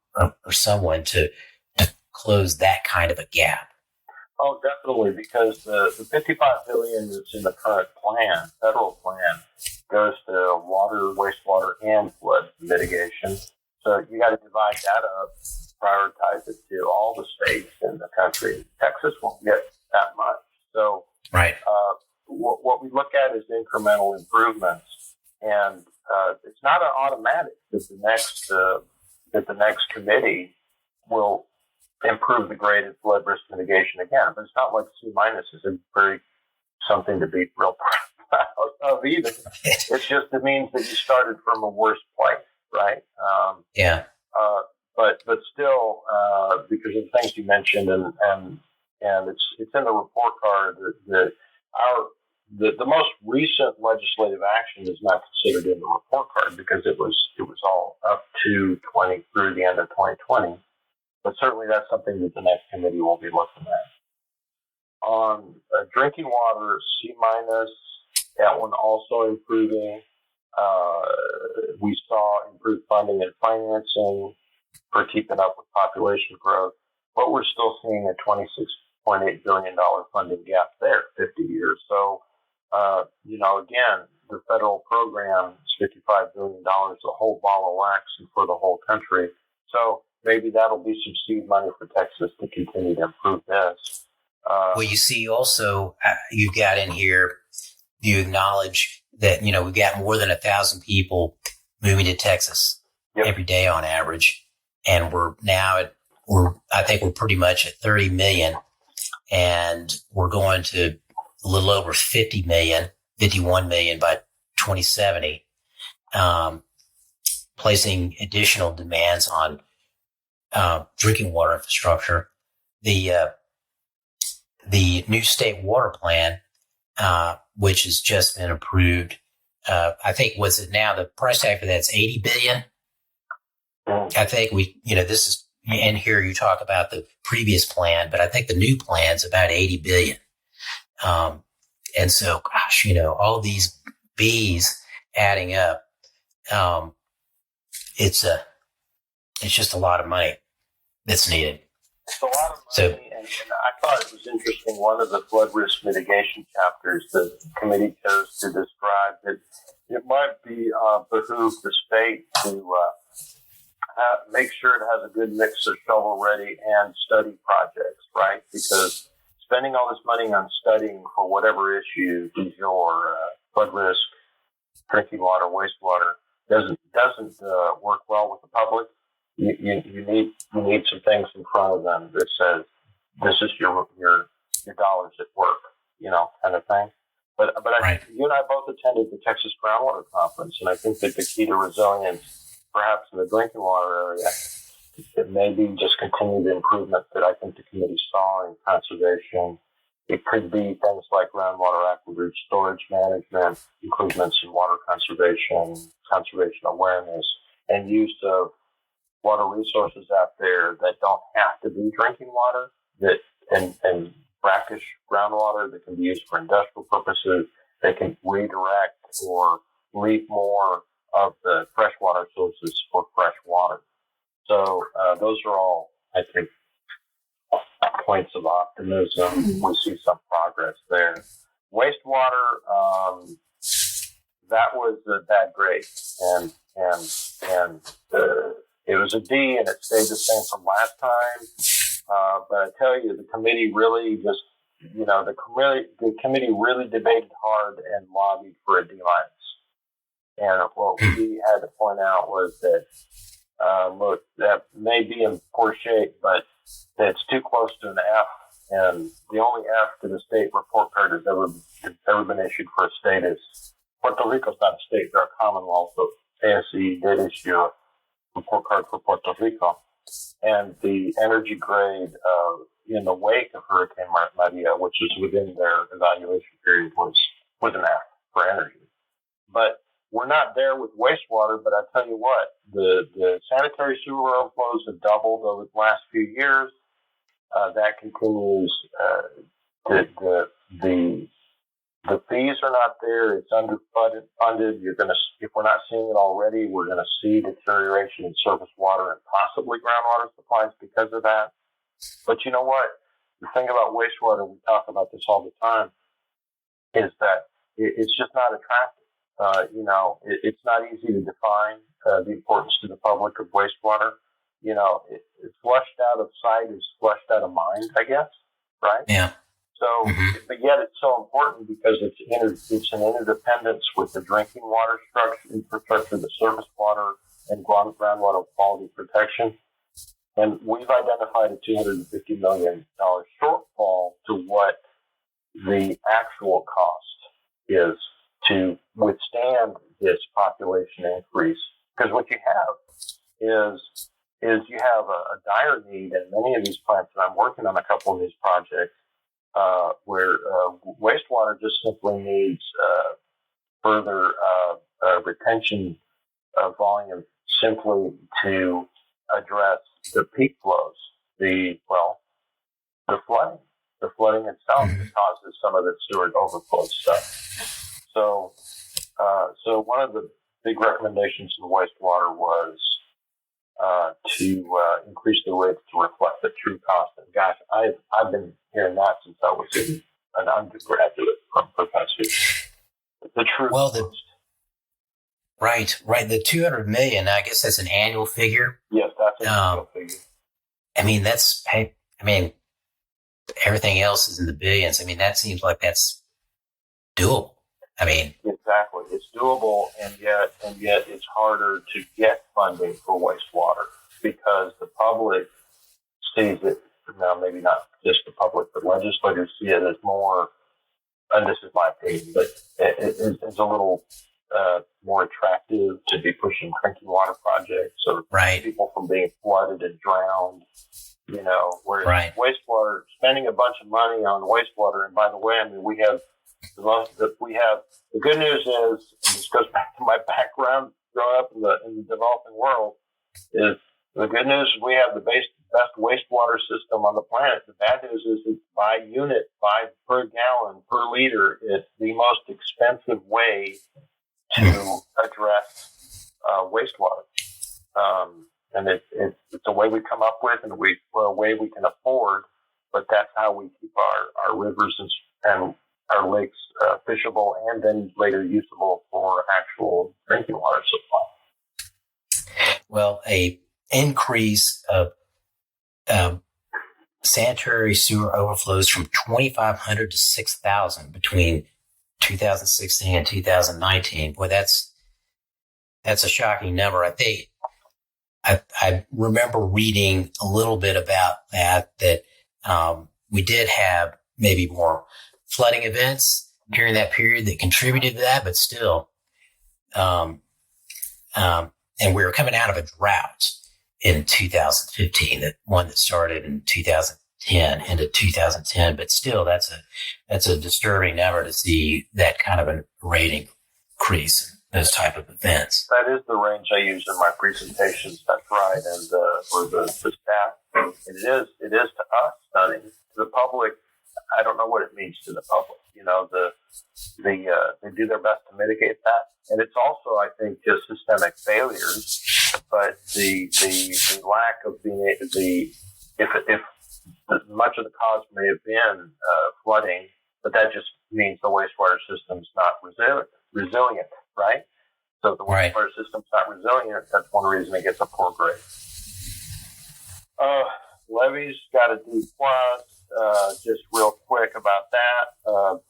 someone to close that kind of a gap. Oh, definitely, because the $55 billion that's in the current plan, federal plan, goes to water, wastewater, and flood mitigation. So you got to divide that up, prioritize it to all the states in the country. Texas won't get that much. So right. What we look at is incremental improvements, and it's not an automatic that the next committee will improve the grade of flood risk mitigation again. But it's not like C minus is something to be real proud of either. It means that you started from a worse place, right? But still, because of the things you mentioned, and it's in the report card that the most recent legislative action is not considered in the report card because it was all up to through the end of 2020. But certainly that's something that the next committee will be looking at. On drinking water, C minus, that one also improving. We saw improved funding and financing for keeping up with population growth, but we're still seeing a $26.8 billion funding gap there, 50 years. So, again, the federal program is $55 billion, a whole ball of wax for the whole country. So maybe that'll be some seed money for Texas to continue to improve this. Well, you see also, you've got in here, you acknowledge that, we've got more than 1,000 people moving to Texas every day on average. And I think we're pretty much at 30 million, and we're going to a little over 51 million by 2070, placing additional demands on drinking water infrastructure. The new state water plan, which has just been approved, I think the price tag for that's $80 billion. I think this is, and here you talk about the previous plan, but I think the new plan's about $80 billion. And so, gosh, all these B's adding up, it's just a lot of money that's needed. It's a lot of money, and I thought it was interesting. One of the flood risk mitigation chapters the committee chose to describe that it might be behoove the state to make sure it has a good mix of shovel-ready and study projects, right? Because spending all this money on studying for whatever issue du jour, flood risk, drinking water, wastewater, doesn't work well with the public. You need some things in front of them that says this is your dollars at work, kind of thing. But Right. you and I both attended the Texas Groundwater Conference, and I think that the key to resilience, perhaps in the drinking water area, it may be just continued improvement that I think the committee saw in conservation. It could be things like groundwater aquifer storage management, improvements in water conservation, conservation awareness, and use of water resources out there that don't have to be drinking water, that and brackish groundwater that can be used for industrial purposes. They can redirect or leave more of the freshwater sources for fresh water. So those are all, I think, points of optimism. We see some progress there. Wastewater, that was a bad grade, and it was a D, and it stayed the same from last time. But I tell you, the committee really just, the committee really debated hard and lobbied for a D minus. And what we had to point out was that, look, that may be in poor shape, but it's too close to an F. And the only F that a state report card has ever been issued for a state is Puerto Rico's not a state; they're a commonwealth. So ASE did issue a report card for Puerto Rico, and the energy grade in the wake of Hurricane Maria, which is within their evaluation period, was an F for energy. But we're not there with wastewater. But I tell you what, the sanitary sewer overflows have doubled over the last few years. That continues. The fees are not there. It's underfunded. If we're not seeing it already, we're going to see deterioration in surface water and possibly groundwater supplies because of that. But you know what? The thing about wastewater, we talk about this all the time, is that it's just not attractive. It's not easy to define the importance to the public of wastewater. It's flushed out of sight is flushed out of mind, I guess, right? Yeah. So, but yet it's so important because it's an interdependence with the drinking water infrastructure, the surface water, and groundwater quality protection. And we've identified a $250 million shortfall to what the actual cost is to withstand this population increase. Because what you have is you have a dire need in many of these plants, and I'm working on a couple of these projects, where wastewater just simply needs further retention volume simply to address the peak flows, the flooding. The flooding itself causes some of the Stewart overflow stuff. So one of the big recommendations in wastewater was to increase the rates to reflect the true cost. And gosh, I've been hearing that since I was an undergraduate professor. The true cost. Right. The 200 million. I guess that's an annual figure. Yes, that's an annual figure. Everything else is in the billions. That seems like that's doable. Exactly. It's doable, and yet it's harder to get funding for wastewater because the public sees it. Now, maybe not just the public, but legislators see it as more, and this is my opinion, but it's a little more attractive to be pushing drinking water projects or people from being flooded and drowned. Whereas wastewater, spending a bunch of money on wastewater, and by the way, we have the good news is, and this goes back to my background growing up in the developing world, is the good news is we have the best wastewater system on the planet. The bad news is it's by unit, per gallon, per liter. It's the most expensive way to address wastewater. And it's a way we come up with and a way we can afford, but that's how we keep our rivers and our lakes fishable and then later usable for actual drinking water supply. Well, a increase of sanitary sewer overflows from 2,500 to 6,000 between 2016 and 2019. Boy, that's a shocking number. I think I remember reading a little bit about that we did have maybe more flooding events during that period that contributed to that, but still, and we were coming out of a drought in 2015, that one that started in 2010 into 2010, but still that's a disturbing number to see that kind of a rate increase in those type of events. That is the range I use in my presentations. That's right. And for the staff, it is to us stunning. To the public, I don't know what it means to the public. They do their best to mitigate that. And it's also, I think, just systemic failures. But the lack of being able if much of the cause may have been flooding, but that just means the wastewater system's not resilient, right? So if the wastewater system's not resilient, that's one reason it gets a poor grade. Levees got a D plus. Just real quick about that.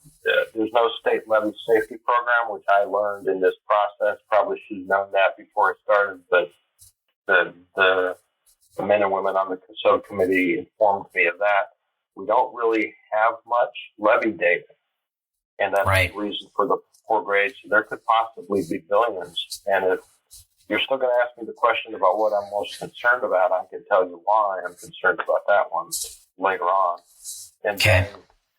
There's no state levee safety program, which I learned in this process. Probably should have known that before I started, but the men and women on the COSOD committee informed me of that. We don't really have much levee data, and that's the reason for the poor grades. So there could possibly be billions, and if you're still going to ask me the question about what I'm most concerned about, I can tell you why I'm concerned about that one later on. And then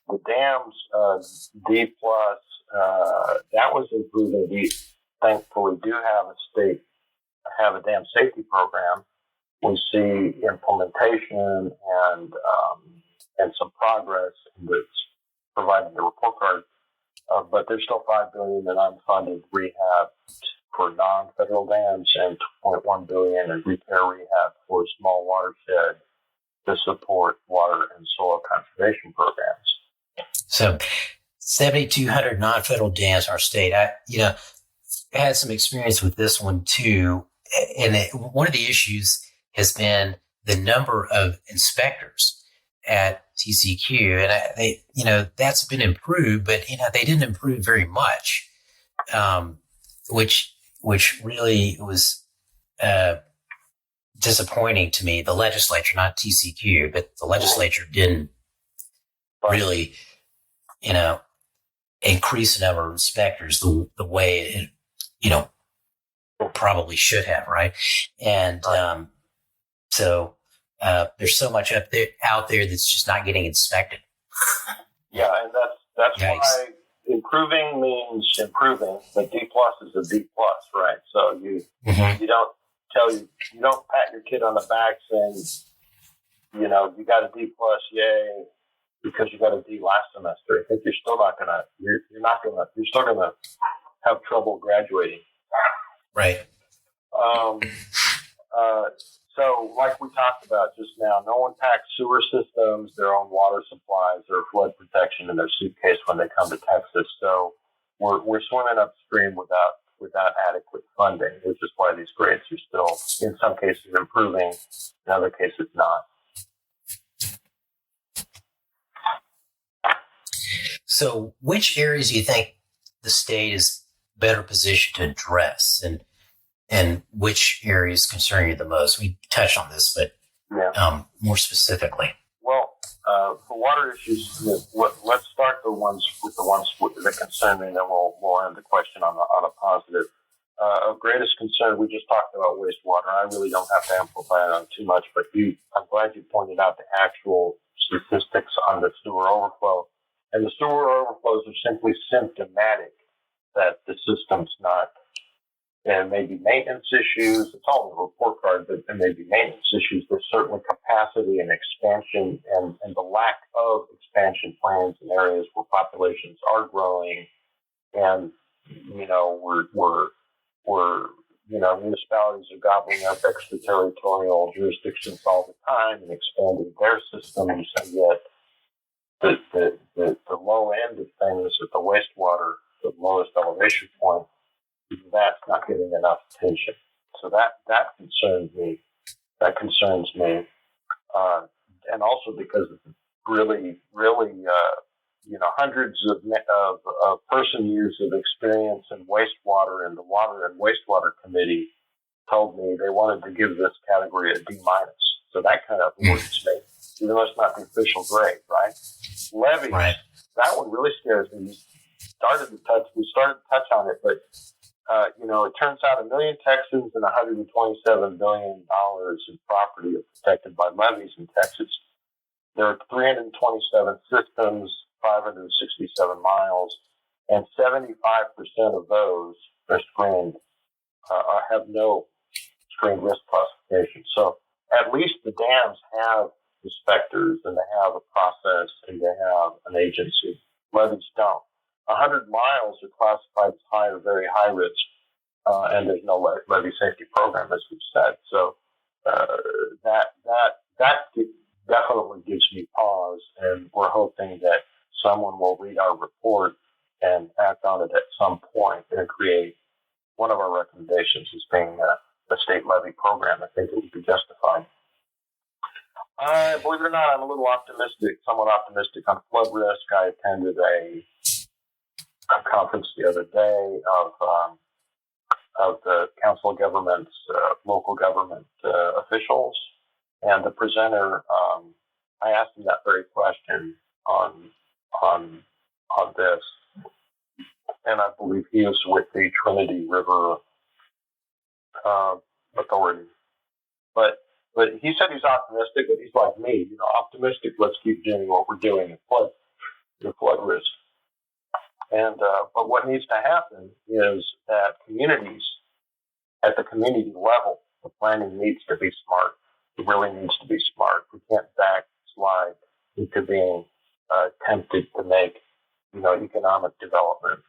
the dams, D plus, that was improving. We thankfully do have a dam safety program. We see implementation and some progress that's providing the report card. But there's still $5 billion in unfunded rehab for non-federal dams and $2.1 billion in repair rehab for small watershed to support water and soil conservation programs. So 7,200 non-federal dams in our state. I had some experience with this one too. And one of the issues has been the number of inspectors at TCEQ. And that's been improved, but they didn't improve very much, which really was disappointing to me. The legislature, not TCEQ, but the legislature didn't really, increase the number of inspectors the way it, probably should have, right? And so there's so much out there that's just not getting inspected. Yeah, and that's why improving means improving. But D plus is a D plus, right? So you don't pat your kid on the back saying, you got a D plus, yay, because you got a D last semester. I think you're still you're still gonna have trouble graduating. Right. So like we talked about just now, no one packs sewer systems, their own water supplies, or flood protection in their suitcase when they come to Texas. So we're swimming upstream without adequate funding, which is why these grades are still, in some cases, improving, in other cases, not. So which areas do you think the state is better positioned to address, and which areas concern you the most? We touched on this, but more specifically. Well, for water issues, let's start the ones that concern me, and then we'll end the question on a positive. Of greatest concern, we just talked about wastewater. I really don't have to amplify it on too much, but I'm glad you pointed out the actual statistics on the sewer overflow. And the sewer overflows are simply symptomatic that the system's not. There may be maintenance issues. It's all in the report card, but there may be maintenance issues. There's certainly capacity and expansion and the lack of expansion plans in areas where populations are growing. And, municipalities are gobbling up extraterritorial jurisdictions all the time and expanding their systems. And yet the low end of things at the wastewater, the lowest elevation point, that's not getting enough attention. So that concerns me. and also because of really, hundreds of person years of experience in wastewater, and the Water and Wastewater Committee told me they wanted to give this category a D minus. So that kind of worries me, even though it's not the official grade, right? Levees, Right. that one really scares me. We started to touch on it, but it turns out 1 million Texans and $127 billion in property are protected by levees in Texas. There are 327 systems, 567 miles, and 75% of those are screened, have no screened risk classification. So at least the dams have inspectors, and they have a process, and they have an agency. Levees don't. 100 miles are classified as high or very high risk, and there's no levee safety program, as we've said. So that definitely gives me pause, and we're hoping that someone will read our report and act on it at some point and create one of our recommendations as being a state levee program. I think it would be justified. Believe it or not, I'm a little somewhat optimistic on flood risk. I attended a conference the other day of the Council of Governments, local government officials, and the presenter, I asked him that very question on this, and I believe he is with the Trinity River Authority. But he said he's optimistic, but he's like me, optimistic. Let's keep doing what we're doing in flood risk. And but what needs to happen is that communities, at the community level, the planning needs to be smart. It really needs to be smart. We can't backslide into being tempted to make, economic development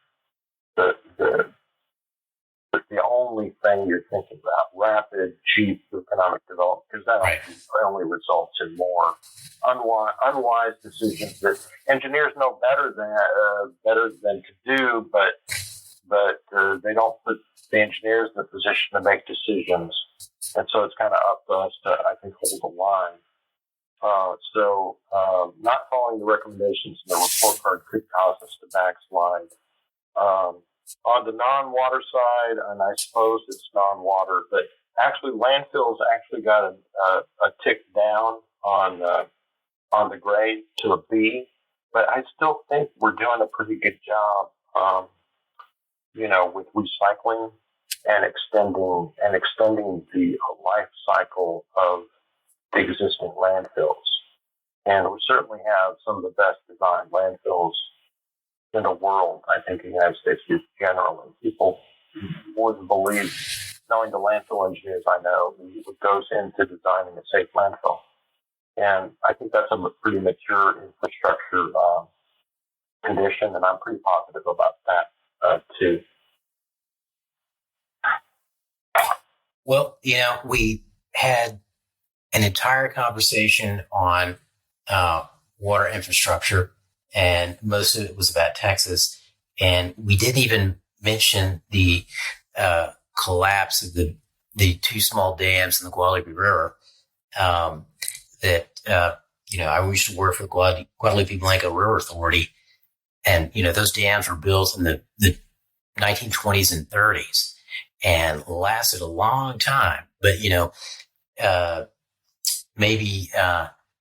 the only thing you're thinking about, rapid, cheap economic development, because that only results in more unwise decisions that engineers know better than to do, but they don't put the engineers in the position to make decisions, and so it's kind of up to us to, I think, hold the line. Not following the recommendations in the report card could cause us to backslide. On the non-water side, and I suppose it's non-water, but actually landfills actually got a tick down on the grade to a B, but I still think we're doing a pretty good job, with recycling and extending the life cycle of the existing landfills. And we certainly have some of the best designed landfills in the world. I think in the United States generally. People wouldn't believe, knowing the landfill engineers I know, what goes into designing a safe landfill. And I think that's a pretty mature infrastructure condition, and I'm pretty positive about that too. Well, we had an entire conversation on water infrastructure, and most of it was about Texas. And we didn't even mention the collapse of the two small dams in the Guadalupe River. I used to work for the Guadalupe Blanco River Authority, and those dams were built in the 1920s and 30s and lasted a long time. But maybe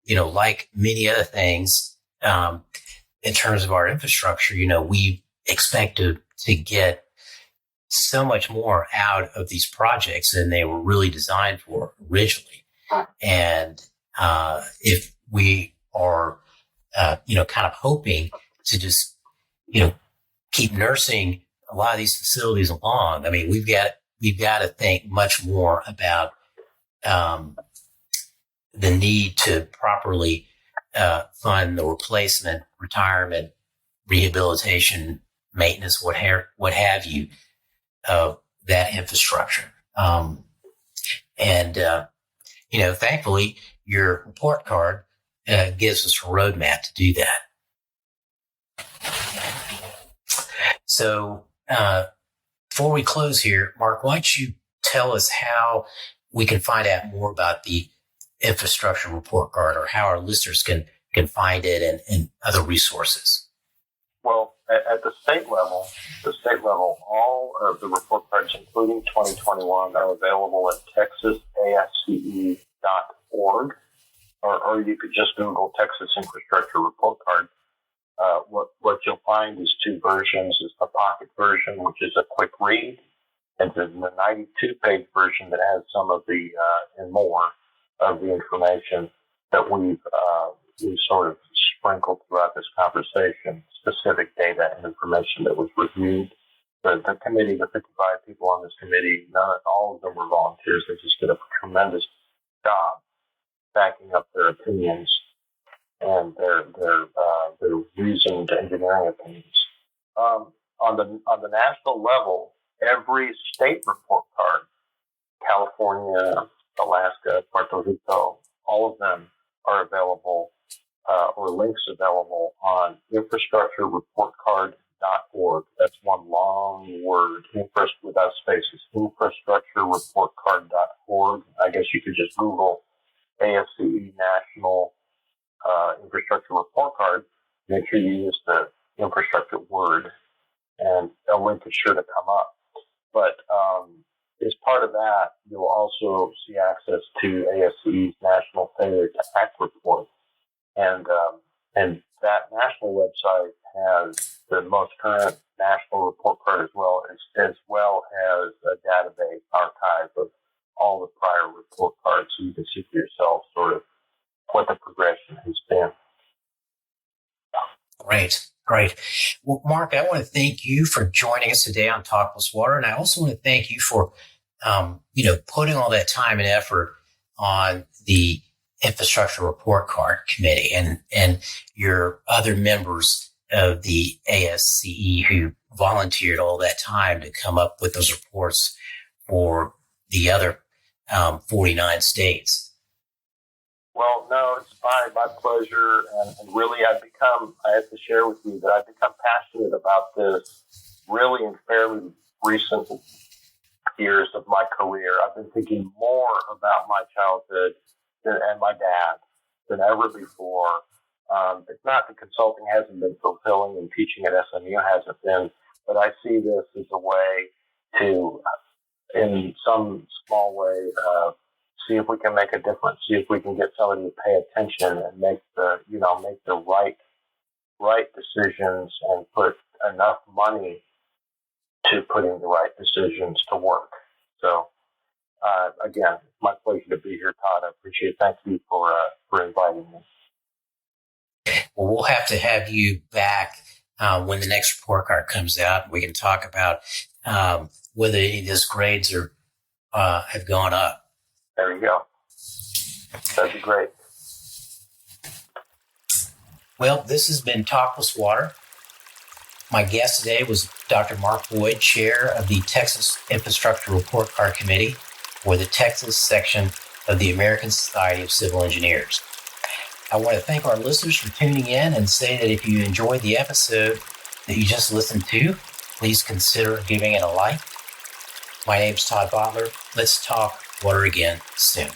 like many other things, in terms of our infrastructure, we expect to get so much more out of these projects than they were really designed for originally. And if we are, kind of hoping to just, keep nursing a lot of these facilities along, I mean, we've got to think much more about the need to properly fund the replacement, retirement, rehabilitation, maintenance, what have you, of that infrastructure. Thankfully, your report card gives us a roadmap to do that. So before we close here, Mark, why don't you tell us how we can find out more about the infrastructure report card, or how our listeners can find it and other resources? Well, at the state level, all of the report cards, including 2021, are available at texasasce.org, or you could just Google Texas Infrastructure Report Card. What you'll find is two versions: is the pocket version, which is a quick read, and then the 92-page version that has some of the and more of the information that we've sort of sprinkled throughout this conversation, specific data and information that was reviewed. The committee, the 55 people on this committee, all of them were volunteers. They just did a tremendous job backing up their opinions and their reasoned engineering opinions. On the national level, every state report card, California, Alaska, Puerto Rico, all of them are available, or links available on infrastructurereportcard.org. That's one long word, without spaces, infrastructurereportcard.org. I guess you could just Google ASCE National Infrastructure Report Card. Make sure you use the infrastructure word, and a link is sure to come up. But as part of that, you'll also see access to ASCE's National Failure to Act report, and that national website has the most current national report card as well as a database archive of all the prior report cards, so you can see for yourself sort of what the progression has been. Great. Well, Mark, I want to thank you for joining us today on Talk Plus Water, and I also want to thank you for, putting all that time and effort on the Infrastructure Report Card Committee and your other members of the ASCE who volunteered all that time to come up with those reports for the other 49 states. Well, no, it's my pleasure. And really, I have to share with you that I've become passionate about this really in fairly recent years of my career. I've been thinking more about my childhood and my dad than ever before. It's not that consulting hasn't been fulfilling and teaching at SMU hasn't been, but I see this as a way to, in some small way, see if we can make a difference, see if we can get somebody to pay attention and make the right decisions and put enough money to putting the right decisions to work. So, again, it's my pleasure to be here, Todd. I appreciate it. Thank you for inviting me. Well, we'll have to have you back when the next report card comes out. We can talk about whether any of those grades have gone up. There you go. That'd be great. Well, this has been Talk Plus Water. My guest today was Dr. Mark Boyd, chair of the Texas Infrastructure Report Card Committee for the Texas section of the American Society of Civil Engineers. I want to thank our listeners for tuning in and say that if you enjoyed the episode that you just listened to, please consider giving it a like. My name's Todd Butler. Let's talk water again soon.